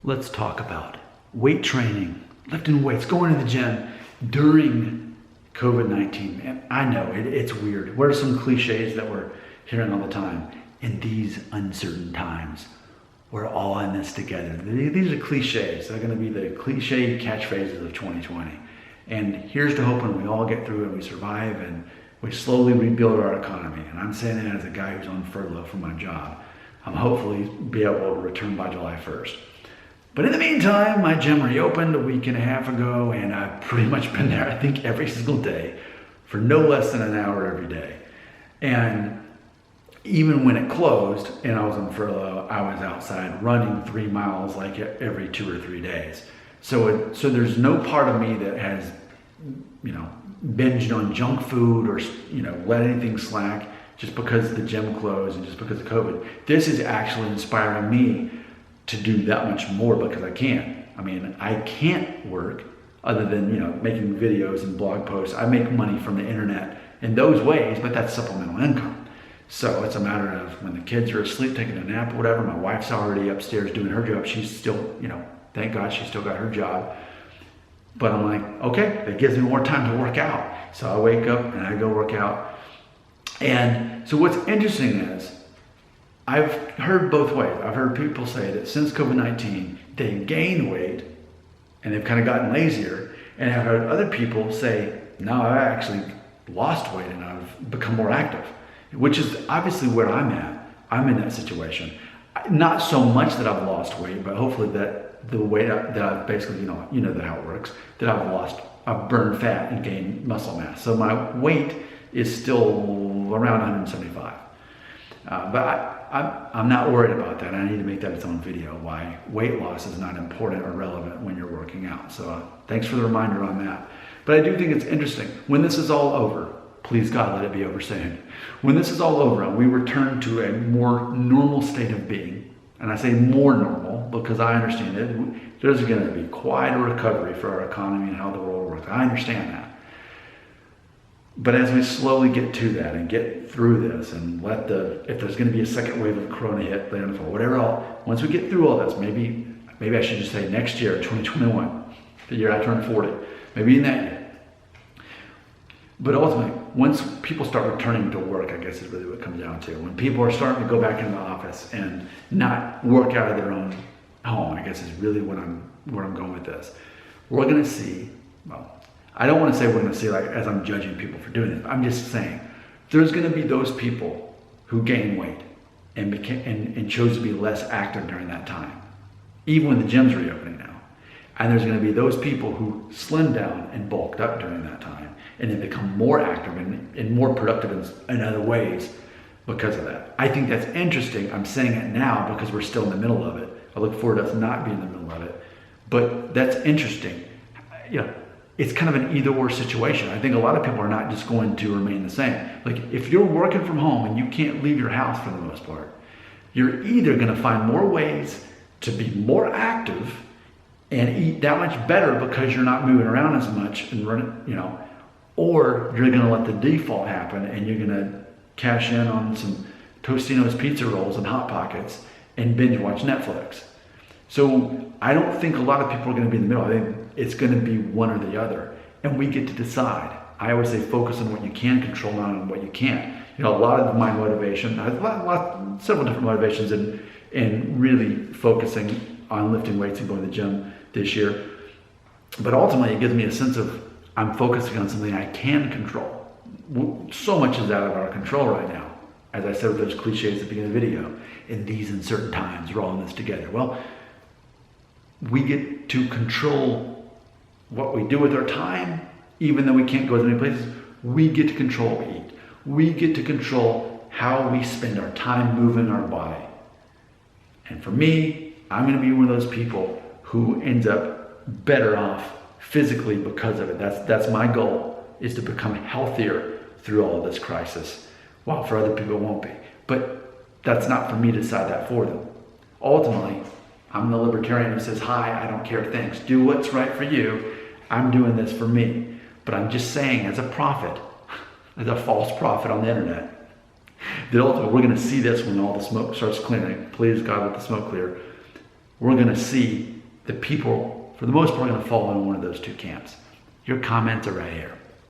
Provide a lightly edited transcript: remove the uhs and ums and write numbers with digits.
Let's talk about weight training, lifting weights, going to the gym during COVID-19. And I know it's weird. What are some cliches that we're hearing all the time? In these uncertain times, we're all in this together. These are cliches. They're going to be the cliche catchphrases of 2020. And here's to hoping we all get through and we survive and we slowly rebuild our economy. And I'm saying that as a guy who's on furlough from my job. I'm hopefully be able to return by July 1st. But in the meantime, my gym reopened a week and a half ago, and I've pretty much been there, I think, every single day for no less than an hour every day. And even when it closed and I was on furlough, I was outside running 3 miles like every 2 or 3 days. So there's no part of me that has, binged on junk food or, let anything slack just because the gym closed and just because of COVID. This is actually inspiring me to do that much more because I can. I mean, I can't work other than, making videos and blog posts. I make money from the internet in those ways, but that's supplemental income. So it's a matter of when the kids are asleep, taking a nap or whatever, my wife's already upstairs doing her job. She's still, thank God she's still got her job. But I'm like, okay, it gives me more time to work out. So I wake up and I go work out. And so what's interesting is, I've heard both ways. I've heard people say that since COVID-19, they've gained weight and they've kind of gotten lazier. And I've heard other people say, no, I actually lost weight and I've become more active, which is obviously where I'm at. I'm in that situation. Not so much that I've lost weight, but hopefully that the weight that I've basically, you know how it works, that I've burned fat and gained muscle mass. So my weight is still around 175. But I'm not worried about that. I need to make that its own video, why weight loss is not important or relevant when you're working out. So thanks for the reminder on that. But I do think it's interesting. When this is all over, please God, let it be over soon. When this is all over and we return to a more normal state of being, and I say more normal because I understand it, there's going to be quite a recovery for our economy and how the world works. I understand that. But as we slowly get to that and get through this and if there's going to be a second wave of corona hit later in the fall, whatever else, once we get through all this, maybe I should just say next year, 2021, the year I turn 40, maybe in that year. But ultimately, once people start returning to work, I guess is really what it comes down to. When people are starting to go back into the office and not work out of their own home, I guess is really where I'm going with this. We're going to see, I don't want to say we're going to see like as I'm judging people for doing this. I'm just saying there's going to be those people who gain weight and chose to be less active during that time, even when the gym's reopening now. And there's going to be those people who slimmed down and bulked up during that time and then become more active and more productive in other ways because of that. I think that's interesting. I'm saying it now because we're still in the middle of it. I look forward to us not being in the middle of it. But that's interesting. It's kind of an either or situation. I think a lot of people are not just going to remain the same. Like if you're working from home and you can't leave your house for the most part, you're either going to find more ways to be more active and eat that much better because you're not moving around as much and running, or you're going to let the default happen and you're going to cash in on some Tostino's pizza rolls and Hot Pockets and binge watch Netflix. So I don't think a lot of people are going to be in the middle. I think it's going to be one or the other. And we get to decide. I always say focus on what you can control, not on what you can't. A lot of my motivation, several different motivations in really focusing on lifting weights and going to the gym this year. But ultimately it gives me a sense of I'm focusing on something I can control. So much is out of our control right now. As I said with those cliches at the beginning of the video, in these uncertain times, we're all in this together. Well, we get to control what we do with our time, even though we can't go as many places. We get to control what we eat. We get to control how we spend our time moving our body. And for me, I'm going to be one of those people who ends up better off physically because of it. That's my goal, is to become healthier through all of this crisis, while for other people it won't be. But that's not for me to decide that for them. Ultimately, I'm the libertarian who says, hi, I don't care, thanks. Do what's right for you. I'm doing this for me. But I'm just saying, as a prophet, as a false prophet on the internet, that ultimately we're going to see this when all the smoke starts clearing. Please God, let the smoke clear. we're going to see the people, for the most part, are going to fall in one of those two camps. Your comments are right here.